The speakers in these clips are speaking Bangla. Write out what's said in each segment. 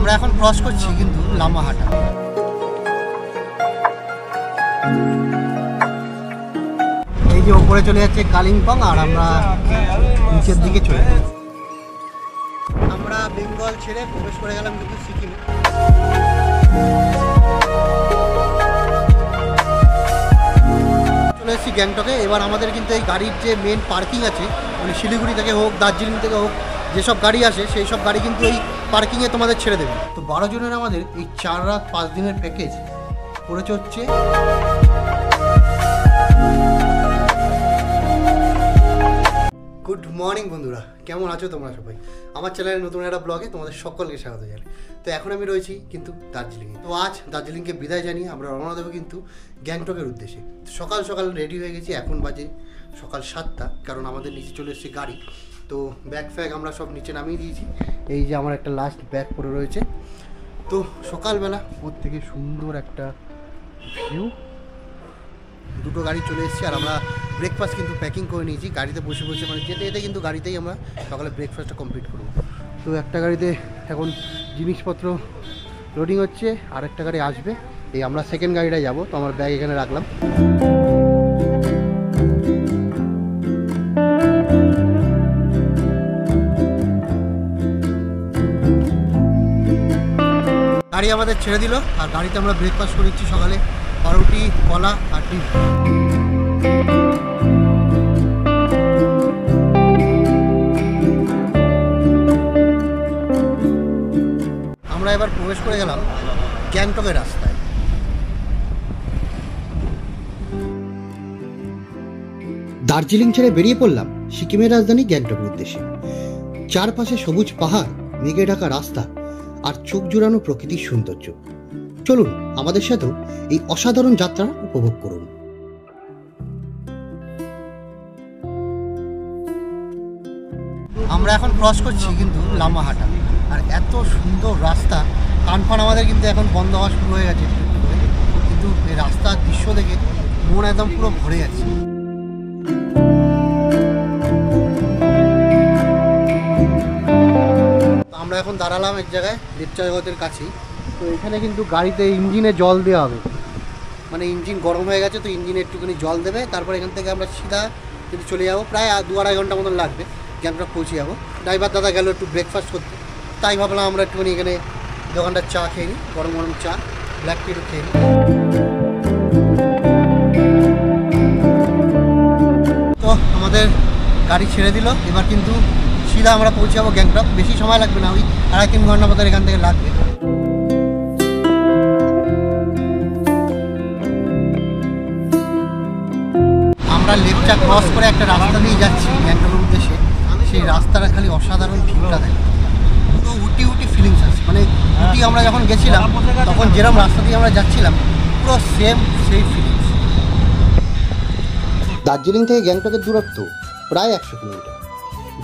আমরা এখন ক্রস করছি কিন্তু লামাহাটা। এই যে ওপরে চলে যাচ্ছে কালিম্পং আর আমরা নিচের দিকে চলে যাচ্ছি। আমরা বেঙ্গল ছেড়ে প্রবেশ করে গেলাম কিন্তু সিকিমে। চলে এসেছি গ্যাংটকে। এবার আমাদের কিন্তু এই গাড়ির যে মেন পার্কিং আছে, মানে শিলিগুড়ি থেকে হোক দার্জিলিং থেকে হোক যেসব গাড়ি আসে সেই সব গাড়ি কিন্তু এই পার্কিংয়ে তোমাদের ছেড়ে দেবে। তো 12 জনের আমাদের এই 4 রাত 5 দিনের প্যাকেজ পড়েছে হচ্ছে গুড মর্নিং বন্ধুরা, কেমন আছো তোমরা সবাই? আমার চ্যানেলের নতুন একটা ব্লগে তোমাদের সকলকে স্বাগত জানাই। তো এখন আমি রয়েছি কিন্তু দার্জিলিংয়ে। তো আজ দার্জিলিংকে বিদায় জানিয়ে আমরা রওনা দেবো কিন্তু গ্যাংটকের উদ্দেশ্যে। সকাল সকাল রেডি হয়ে গেছি, এখন বাজে সকাল 7টা, কারণ আমাদের নিচে চলে এসেছে গাড়ি। তো ব্যাগ ফ্যাগ আমরা সব নিচে নামিয়ে দিয়েছি। এই যে আমার একটা লাস্ট ব্যাগ পড়ে রয়েছে। তো সকালবেলা ওর থেকে সুন্দর একটা ভিউ, দুটো গাড়ি চলে এসেছি আর আমরা ব্রেকফাস্ট কিন্তু প্যাকিং করে নিয়েছি গাড়িতে বসে বসে, মানে যেতে যেতে কিন্তু গাড়িতেই আমরা সকালে ব্রেকফাস্টটা কমপ্লিট করব। তো একটা গাড়িতে এখন জিনিসপত্র লোডিং হচ্ছে, আর একটা গাড়ি আসবে। এই আমরা সেকেন্ড গাড়িটায় যাব। তো আমার ব্যাগ এখানে রাখলাম। গাড়ি আমাদের ছেড়ে দিল আর গাড়িতে আমরা ব্রেকফাস্ট করেছি সকালে পাউরুটি, কলা আর ডিম। আমরা এবার প্রবেশ করে গেলাম গ্যাংটকের রাস্তায়। দার্জিলিং ছেড়ে বেরিয়ে পড়লাম সিকিমের রাজধানী গ্যাংটকের উদ্দেশ্যে। চারপাশে সবুজ পাহাড়, মেঘে ঢাকা রাস্তা আর চোখ জুড়ানো প্রকৃতির সৌন্দর্য। চলুন আমাদের সাথেও এই অসাধারণ যাত্রা উপভোগ করুন। আমরা এখন ক্রস করছি কিন্তু লামাহাটা, আর এত সুন্দর রাস্তা। কানফান আমাদের কিন্তু এখন বন্ধ হওয়া শুরু হয়ে গেছে, কিন্তু এই রাস্তার দৃশ্য দেখে মন একদম পুরো ভরে যাচ্ছে। আমরা এখন দাঁড়ালাম এক জায়গায় লেপচা জগতের কাছেই। তো এখানে কিন্তু গাড়িতে ইঞ্জিনে জল দেওয়া হবে, মানে ইঞ্জিন গরম হয়ে গেছে তো ইঞ্জিনে একটুখানি জল দেবে। তারপর এখান থেকে আমরা সিধা কিন্তু চলে যাবো, প্রায় 2-2.5 ঘন্টা মতন লাগবে গ্যাংটক পৌঁছে যাবো। ড্রাইভার দাদা গেল একটু ব্রেকফাস্ট করতে, তাই ভাবলাম আমরা একটুখানি এখানে দোকানটার চা খেয়ে নিই, গরম গরম চা, ব্ল্যাক টি একটু খেয়ে নিই। তো আমাদের গাড়ি ছেড়ে দিল, এবার কিন্তু সিধা আমরা পৌঁছে যাবো গ্যাংটক। বেশি সময় লাগবে না, ওই 2.5-3 ঘন্টা মতো এখান থেকে লাগবে। আমরা লেপচা ক্রস করে একটা রাস্তা দিয়ে যাচ্ছি গ্যাংটকের উদ্দেশ্যে। সেই রাস্তাটা খালি অসাধারণ ভিউটা দেয়, পুরো উটি উটি ফিলিংস আছে। মানে উটি আমরা যখন গেছিলাম তখন যেরকম রাস্তা দিয়ে আমরা যাচ্ছিলাম পুরো সেম সেই ফিলিংস। দার্জিলিং থেকে গ্যাংটকের দূরত্ব প্রায় 100 কিলোমিটার।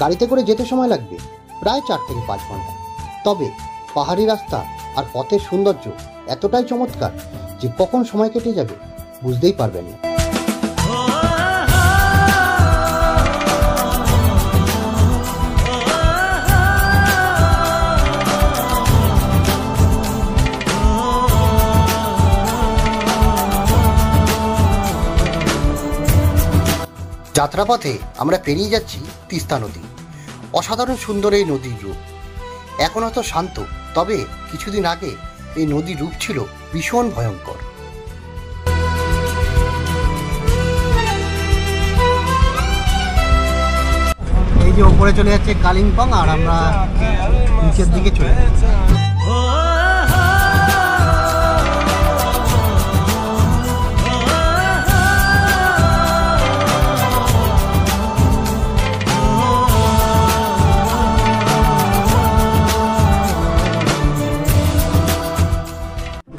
গাড়িতে করে যেতে সময় লাগবে প্রায় 4 থেকে 5 ঘন্টা। তবে পাহাড়ি রাস্তা আর পথের সৌন্দর্য এতটাই চমৎকার যে কখন সময় কেটে যাবে বুঝতেই পারবেন না। যাত্রাপথে আমরা পেরিয়ে যাচ্ছি তিস্তা নদী। অসাধারণ সুন্দর এই নদীর রূপ। এখন হয়তো শান্ত, তবে কিছুদিন আগে এই নদীর রূপ ছিল ভীষণ ভয়ঙ্কর। এই যে ওপরে চলে যাচ্ছে কালিম্পং আর আমরা নিচের দিকে চলে যাচ্ছি।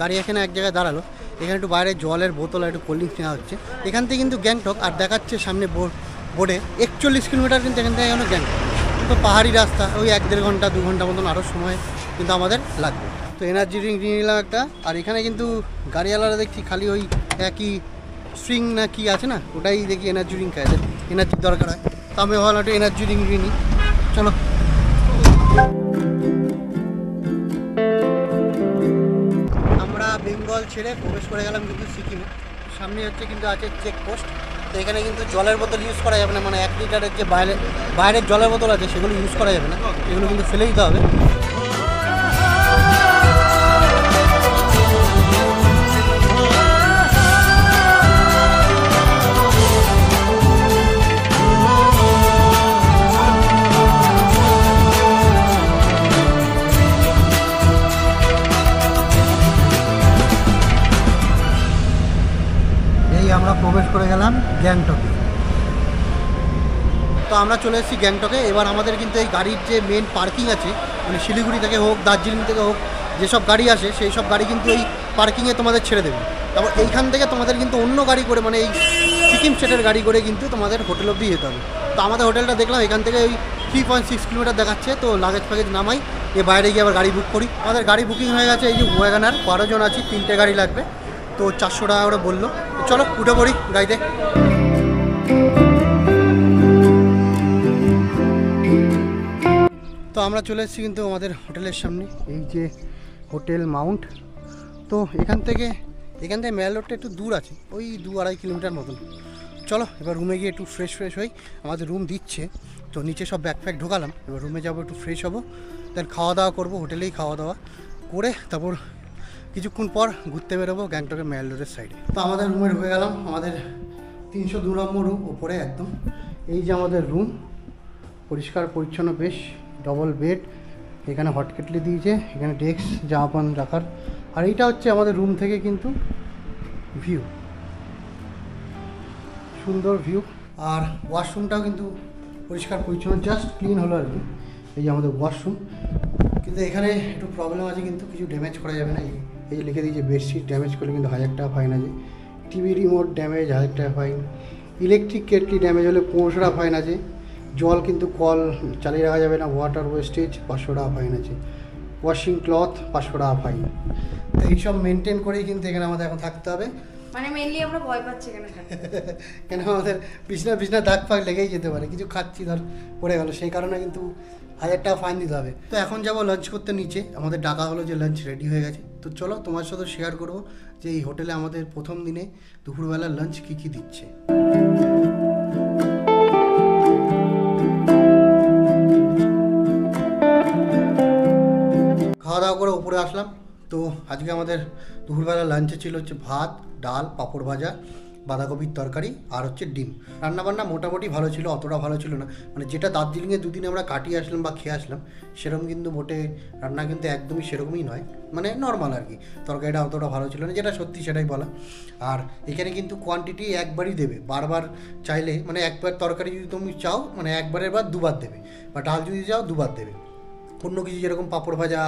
গাড়ি এখানে এক জায়গায় দাঁড়ালো, এখানে একটু বাইরে জলের বোতল আর একটু কোল্ড ড্রিঙ্কস নেওয়া হচ্ছে। এখান থেকে কিন্তু গ্যাংটক আর দেখাচ্ছে সামনে বোর্ডে 41 কিলোমিটার কিন্তু এখান থেকে গ্যাংটক। তো পাহাড়ি রাস্তা, ওই 1-1.5 ঘন্টা 2 ঘন্টা মতন আরও সময় কিন্তু আমাদের লাগবে। তো এনার্জি ড্রিঙ্ক নিয়ে নিলাম একটা। আর এখানে কিন্তু গাড়িওয়ালারা দেখছি খালি ওই একই স্ট্রিং না কি আছে না, ওটাই দেখি এনার্জি ড্রিঙ্ক খায়, এনার্জির দরকার হয়। তো আমি ভাবলাম একটু এনার্জি ড্রিঙ্ক নিই। চলো বেঙ্গল ছেড়ে প্রবেশ করে গেলাম কিন্তু সিকিমে। সামনে হচ্ছে কিন্তু আছে চেকপোস্ট। তো এখানে কিন্তু জলের বোতল ইউজ করা যাবে না, মানে 1 লিটারের যে বাইরের জলের বোতল আছে সেগুলো ইউজ করা যাবে না, এগুলো কিন্তু ফেলে দিতে হবে। আমরা প্রবেশ করে গেলাম গ্যাংটকে। তো আমরা চলে এসেছি গ্যাংটকে। এবার আমাদের কিন্তু এই গাড়ির যে মেন পার্কিং আছে, মানে শিলিগুড়ি থেকে হোক দার্জিলিং থেকে হোক যেসব গাড়ি আসে সেই সব গাড়ি কিন্তু এই পার্কিংয়ে তোমাদের ছেড়ে দেবে। তারপর এইখান থেকে তোমাদের কিন্তু অন্য গাড়ি করে, মানে এই সিকিম স্টেটের গাড়ি করে কিন্তু তোমাদের হোটেল অবধি যেতে হবে। তো আমাদের হোটেলটা দেখলাম এখান থেকে ওই 3.6 কিলোমিটার দেখাচ্ছে। তো লাগেজ ফ্যাগেজ নামাই, এ বাইরে গিয়ে আবার গাড়ি বুক করি। আমাদের গাড়ি বুকিং হয়ে গেছে, এই যে ওয়াগনার 12 জন আছি, 3টে গাড়ি লাগবে। তো 400 টাকা করে বললো। চলো উঠে পড়ি গাড়িতে। তো আমরা চলে এসেছি কিন্তু আমাদের হোটেলের সামনে, এই যে হোটেল মাউন্ট। তো এখান থেকে মেল রোডটা একটু দূর আছে, ওই 2-2.5 কিলোমিটার মতন। চলো এবার রুমে গিয়ে একটু ফ্রেশ হই। আমাদের রুম দিচ্ছে, তো নিচে সব ব্যাগ ঢোকালাম। এবার রুমে যাবো, একটু ফ্রেশ হবো, দেন খাওয়া দাওয়া করবো, হোটেলেই খাওয়া দাওয়া করে তারপর কিছুক্ষণ পর ঘুরতে বেরোবো গ্যাংটকের মেল রোডের সাইডে। তো আমাদের রুমে ঢুকে গেলাম, আমাদের 302 নম্বর রুম, ওপরে একদম। এই যে আমাদের রুম, পরিষ্কার পরিচ্ছন্ন, বেশ ডবল বেড, এখানে হট কেটলি দিয়েছে, এখানে ডেস্ক জামা প্যান্ট রাখার। আর এইটা হচ্ছে আমাদের রুম থেকে কিন্তু ভিউ, সুন্দর ভিউ। আর ওয়াশরুমটাও কিন্তু পরিষ্কার পরিচ্ছন্ন, জাস্ট ক্লিন হলো আর কি। এই যে আমাদের ওয়াশরুম, কিন্তু এখানে একটু প্রবলেম আছে, কিন্তু কিছু ড্যামেজ করা যাবে না। এই লিখে দিয়েছে বেডশিট ড্যামেজ করলে কিন্তু 1000 টাকা ফাইন আছে, টিভি রিমোট ড্যামেজ 1000 টাকা ফাইন, ইলেকট্রিক কেটলি ড্যামেজ হলে 1500 টাকা ফাইন আছে, জল কিন্তু কল চালিয়ে রাখা যাবে না, ওয়াটার ওয়েস্টেজ 500 টাকা ফাইন আছে, ওয়াশিং ক্লথ 500 টাকা ফাইন। তো এইসব মেনটেন করেই কিন্তু এখানে আমাদের এখন থাকতে হবে। মানে মেইনলি আমরা ভয় পাচ্ছি এখানে কেন আমাদের বিছনা দাগ ফাগ লেগেই যেতে পারে, কিছু খাচ্ছি ধর পড়ে গেল, সেই কারণে কিন্তু 1000 টাকা ফাইন দিতে হবে। তো এখন যাবো লাঞ্চ করতে নিচে, আমাদের ডাকা হলো যে লাঞ্চ রেডি হয়ে গেছে। তো চলো তোমার সাথে শেয়ার করবো যে এই হোটেলে আমাদের প্রথম দিনে দুপুরবেলার লাঞ্চ কী দিচ্ছে। খাওয়া দাওয়া করে উপরে আসলাম। তো আজকে আমাদের দুপুরবেলা লাঞ্চে ছিল হচ্ছে ভাত, ডাল, পাঁপড় ভাজা, বাঁধাকপির তরকারি আর হচ্ছে ডিম। রান্নাবান্না মোটামুটি ভালো ছিল, অতটা ভালো ছিল না, মানে যেটা দার্জিলিংয়ে দুদিন আমরা কাটিয়ে আসলাম বা খেয়ে আসলাম সেরকম কিন্তু মোটে রান্না কিন্তু একদমই সেরকমই নয়, মানে নর্মাল আর কি। তরকারিটা অতটা ভালো ছিল না, যেটা সত্যি সেটাই বলা। আর এখানে কিন্তু কোয়ান্টিটি একবারই দেবে, বারবার চাইলে, মানে একবার তরকারি যদি তুমি চাও মানে একবারের বার দুবার দেবে, বা ডাল যদি চাও দুবার দেবে। অন্য কিছু যেরকম পাঁপড় ভাজা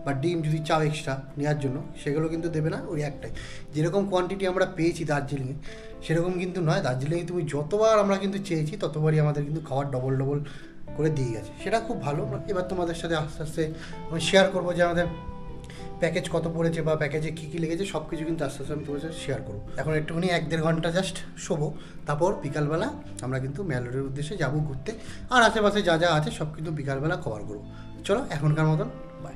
বা ডিম যদি চাও এক্সট্রা নেওয়ার জন্য, সেগুলো কিন্তু দেবে না, ওই একটাই। যেরকম কোয়ান্টিটি আমরা পেয়েছি দার্জিলিংয়ে সেরকম কিন্তু নয়। দার্জিলিংয়ে তুমি যতবার আমরা কিন্তু চেয়েছি ততবারই আমাদের কিন্তু খাবার ডবল করে দিয়ে গেছে, সেটা খুব ভালো। এবার তোমাদের সাথে আস্তে আস্তে আমি শেয়ার করবো যে আমাদের প্যাকেজ কত পড়েছে বা প্যাকেজে কী লেগেছে, সব কিছু কিন্তু আস্তে আস্তে আমি তোমার সাথে শেয়ার করবো। এখন একটুখানি 1-1.5 ঘন্টা জাস্ট শোবো, তারপর বিকালবেলা আমরা কিন্তু মেল রোডের উদ্দেশ্যে যাবো ঘুরতে। আর আশেপাশে যা আছে সব কিন্তু বিকালবেলা কভার করবো। চলো এখনকার মতন বাই।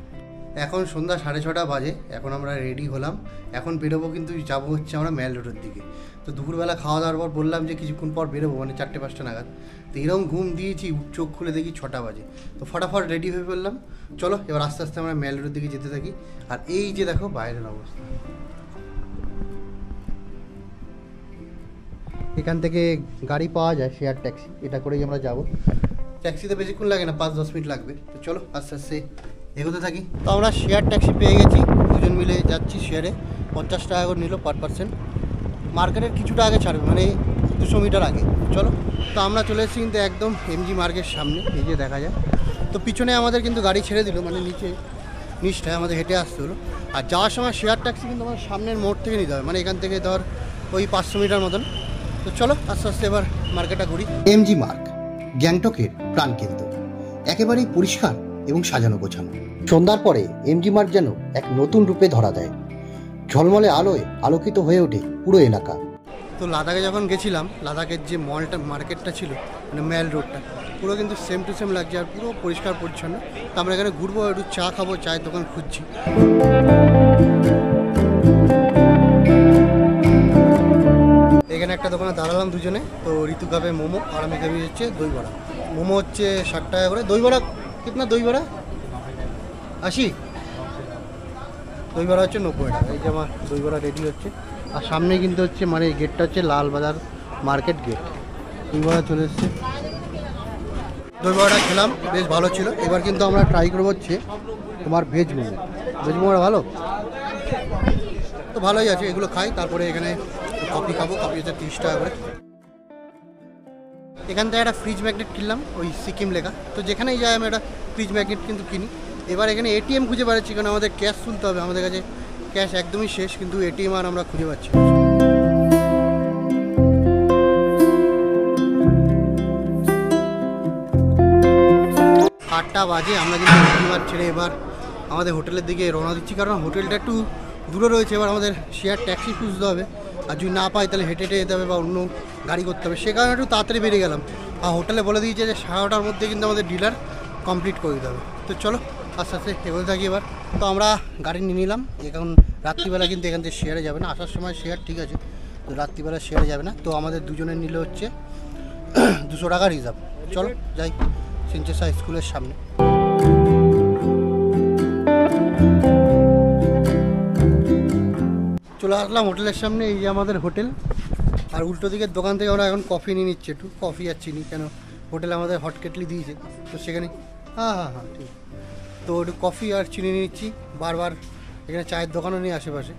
এখন সন্ধ্যা 6:30 বাজে, এখন আমরা রেডি হলাম, এখন বেরোবো, কিন্তু যাবো হচ্ছে আমরা মেল রোডের দিকে। তো দুপুরবেলা খাওয়া দাওয়ার পর বললাম যে কিছুক্ষণ পর বেরোবো, মানে 4-5 নাগাদ। তো এরকম ঘুম দিয়েছি, চোখ খুলে দেখি 6টা বাজে। তো ফটাফট রেডি হয়ে পড়লাম। চলো এবার আস্তে আস্তে আমরা মেল রোডের দিকে যেতে থাকি। আর এই যে দেখো বাইরের অবস্থা, এখান থেকে গাড়ি পাওয়া যায় শেয়ার ট্যাক্সি, এটা করেই আমরা যাবো। ট্যাক্সিতে বেশিক্ষণ লাগে না, 5-10 মিনিট লাগবে। তো চলো আস্তে আস্তে এগোতে থাকি। তো আমরা শেয়ার ট্যাক্সি পেয়ে গেছি, দুজন মিলে যাচ্ছি শেয়ারে। 50 টাকা করে নিল পার পার্সন, মার্কেটের কিছুটা আগে ছাড়বে, মানে 200 মিটার আগে। চলো, তো আমরা চলে এসেছি কিন্তু একদম এমজি মার্কের সামনে, এই যে দেখা যায়। তো পিছনে আমাদের কিন্তু গাড়ি ছেড়ে দিল, মানে নিচটায় আমাদের হেঁটে আসতে হলো। আর যাওয়ার সময় শেয়ার ট্যাক্সি কিন্তু আমার সামনের মোড় থেকে নিতে হবে, মানে এখান থেকে ধর ওই 500 মিটার মতন। তো চলো আস্তে আস্তে এবার মার্কেটটা ঘুরি। এমজি মার্ক গ্যাংটকের প্রাণকেন্দ্র, একেবারেই পরিষ্কার এবং সাজানো গোছানো। সন্ধ্যার পরে এমজি মার্ক যেন এক নতুন রূপে ধরা দেয়, ঝলমলে আলোয় আলোকিত হয়ে ওঠে পুরো এলাকা। তো লাদাখে যখন গেছিলাম, লাদাখের যে মার্কেটটা ছিল, মানে মেল রোডটা পুরো কিন্তু সেম টু সেম লাগছে, আর পুরো পরিষ্কার পরিচ্ছন্ন। তো আমরা এখানে ঘুরবো, একটু চা খাবো, চায়ের দোকান খুঁজছি। এখানে একটা দোকানে দাঁড়ালাম দুজনে। তো ঋতু খাবে মোমো আর আমি খাবি হচ্ছে দই বড়া। মোমো হচ্ছে 60 টাকা করে, দই বড়া কিতনা? দই বড়া 80, দই বড়া হচ্ছে 90 টাকা। এই যে আমার দই বড়া রেডি হচ্ছে। আর সামনে কিন্তু হচ্ছে মানে এই গেটটা হচ্ছে লালবাজার মার্কেট গেট। দই বড়া চলে এসছে, দই বড়াটা খেলাম, বেশ ভালো ছিল। এবার কিন্তু আমরা ট্রাই করবো হচ্ছে তোমার ভেজ মোমো। ভেজ মোমোটা ভালো তো, ভালোই আছে। এগুলো খাই, তারপরে এখানে কফি খাবো। কফি হচ্ছে 30 টাকা করে। এখান থেকে একটা ফ্রিজ ম্যাগনেট কিনলাম, ওই সিকিম লেখা। তো যেখানেই যাই আমি একটা ফ্রিজ ম্যাগনেট কিন্তু কিনি। এবার এখানে এটিএম খুঁজে পাচ্ছি, কারণ আমাদের ক্যাশ তুলতে হবে। আমাদের কাছে ক্যাশ একদমই শেষ, কিন্তু এটিএম আর আমরা খুঁজে পাচ্ছি। 8টা বাজে, আমরা কিন্তু শনিবার ছেড়ে এবার আমাদের হোটেলের দিকে রওনা দিচ্ছি, কারণ হোটেলটা একটু দূরে রয়েছে। এবার আমাদের শেয়ার ট্যাক্সি খুঁজতে হবে, আর যদি না পাই তাহলে হেঁটে হেঁটে যেতে হবে বা অন্য গাড়ি করতে হবে। সে কারণে একটু তাড়াতাড়ি বেরিয়ে গেলাম। আর হোটেলে বলে দিয়েছে যে 11টার মধ্যে কিন্তু আমাদের ডিনার কমপ্লিট করে দিতে হবে। তো চলো আস্তে আস্তে এগোতে থাকি এবার। তো আমরা গাড়ি নিয়ে নিলাম। এখন রাত্রিবেলা কিন্তু এখান থেকে শেয়ারে যাবে না, আসার সময় শেয়ার ঠিক আছে, তো রাত্রিবেলা শেয়ারে যাবে না। তো আমাদের দুজনের নিলে হচ্ছে 200 টাকা রিজার্ভ। চলো যাই সিনচেসা স্কুলের সামনে। চলে আসলাম হোটেলের সামনে। এই যে আমাদের হোটেল, আর উল্টো দিকের দোকান থেকে আমরা এখন কফি নিয়ে নিচ্ছি। একটু কফি আর চিনি, কেন হোটেলে আমাদের হট কেটলি দিয়েছে, তো সেখানে হ্যাঁ ঠিক। তো একটু কফি আর চিনি নিয়ে নিচ্ছি। বারবার এখানে চায়ের দোকানও নেই আশেপাশে,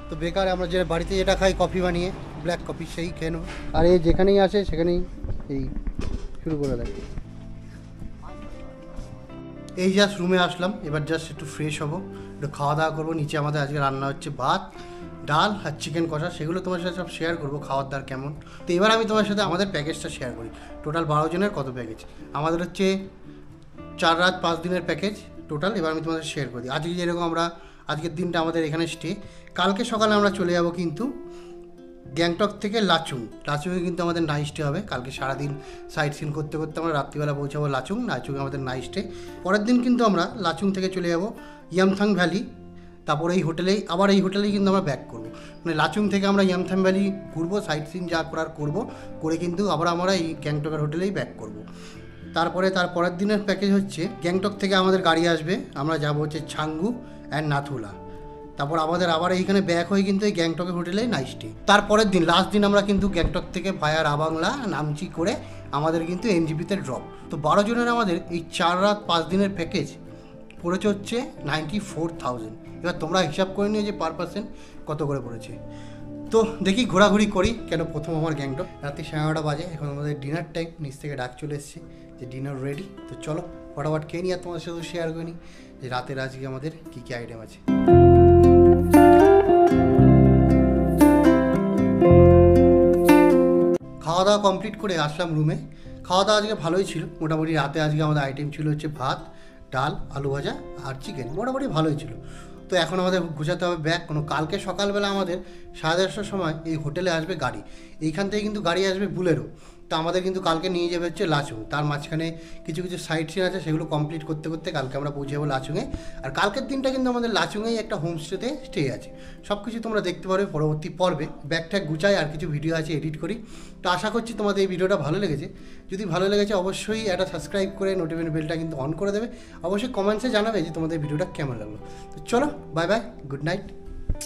তো বেকার আমরা যে বাড়িতে যেটা খাই কফি বানিয়ে, ব্ল্যাক কফি, সেই খেয়ে নেবো। আর এই যেখানেই আসে সেখানেই এই শুরু করে দেয়। এই জাস্ট রুমে আসলাম, এবার জাস্ট একটু ফ্রেশ হবো, একটু খাওয়া দাওয়া করবো। নিচে আমাদের আজকে রান্না হচ্ছে ভাত, ডাল আর চিকেন কষা, সেগুলো তোমার সাথে সব শেয়ার করবো খাওয়ার দাওয়ার কেমন। তো এবার আমি তোমার সাথে আমাদের প্যাকেজটা শেয়ার করি। টোটাল 12 জনের কত প্যাকেজ আমাদের হচ্ছে, 4 রাত 5 দিনের প্যাকেজ টোটাল। এবার আমি তোমাদের শেয়ার করি। আজকে যেরকম আমরা, আজকের দিনটা আমাদের এখানে স্টে, কালকে সকালে আমরা চলে যাব কিন্তু গ্যাংটক থেকে লাচুংয়ে কিন্তু আমাদের নাইট স্টে হবে। কালকে সারাদিন সাইট সিন করতে করতে আমরা রাত্রিবেলা পৌঁছাবো লাচুংয়ে আমাদের নাইট স্টে। পরের দিন কিন্তু আমরা লাচুং থেকে চলে যাব ইয়ামথাং ভ্যালি। তারপর এই হোটেলেই কিন্তু আমরা ব্যাক করবো। মানে লাচুং থেকে আমরা ইয়ামথাং ভ্যালি ঘুরবো, সাইট সিন যা করার করবো, করে কিন্তু আবার আমরা এই গ্যাংটকের হোটেলেই ব্যাক করবো। তারপরে তার পরের দিনের প্যাকেজ হচ্ছে, গ্যাংটক থেকে আমাদের গাড়ি আসবে, আমরা যাব হচ্ছে ছাঙ্গু অ্যান্ড নাথুলা। তারপর আমাদের আবার এইখানে ব্যাক হয়ে কিন্তু এই গ্যাংটকের হোটেলেই নাইট স্টে। তারপরের দিন লাস্ট দিন আমরা কিন্তু গ্যাংটক থেকে ভায়া রাবাংলা নামচি করে আমাদের কিন্তু এনজিপিতে ড্রপ। তো 12 জনের আমাদের এই 4 রাত 5 দিনের প্যাকেজ পড়েছে হচ্ছে 94,000। এবার তোমরা হিসাব করে নিও যে পার পার্সেন্ট কত করে পড়েছে। তো দেখি ঘোরাঘুরি করি, কেন প্রথম আমার গ্যাংটক। রাত্রি 11:30 বাজে, এখন আমাদের ডিনার টাইম। নিচ থেকে ডাক চলে এসেছে যে ডিনার রেডি। তো চলো ফটাফট খেয়ে নিই, আর তোমাদের সাথে শেয়ার করে নিই যে রাতের আজকে আমাদের কী কী আইটেম আছে। খাওয়া দাওয়া কমপ্লিট করে আসলাম রুমে। খাওয়া দাওয়া আজকে ভালোই ছিল মোটামুটি। রাতে আজকে আমাদের আইটেম ছিল হচ্ছে ভাত, ডাল, আলু ভাজা আর চিকেন, মোটামুটি ভালোই ছিল। তো এখন আমাদের গোছাতে হবে ব্যাগ। কালকে সকালবেলা আমাদের 10:30টার সময় এই হোটেলে আসবে গাড়ি। এইখান থেকে কিন্তু গাড়ি আসবে বুলেরো। তো আমাদের কিন্তু কালকে নিয়ে যাবে হচ্ছে লাচুং। তার মাঝখানে কিছু সাইট সিন আছে, সেগুলো কমপ্লিট করতে করতে কালকে আমরা পৌঁছে যাবো লাচুংয়ে। আর কালকের দিনটা কিন্তু আমাদের লাচুংয়েই একটা হোমস্টেতে স্টে আছে। সব কিছু তোমরা দেখতে পারবে পরবর্তী পর্বে। ব্যাগ ট্যাগ গুছাই, আর কিছু ভিডিও আছে এডিট করি। তো আশা করছি তোমাদের এই ভিডিওটা ভালো লেগেছে। যদি ভালো লেগেছে অবশ্যই একটা সাবস্ক্রাইব করে নোটিফিকেশন বেলটা কিন্তু অন করে দেবে। অবশ্যই কমেন্টসে জানাবে যে তোমাদের ভিডিওটা কেমন লাগলো। তো চলো বাই বাই, গুড নাইট।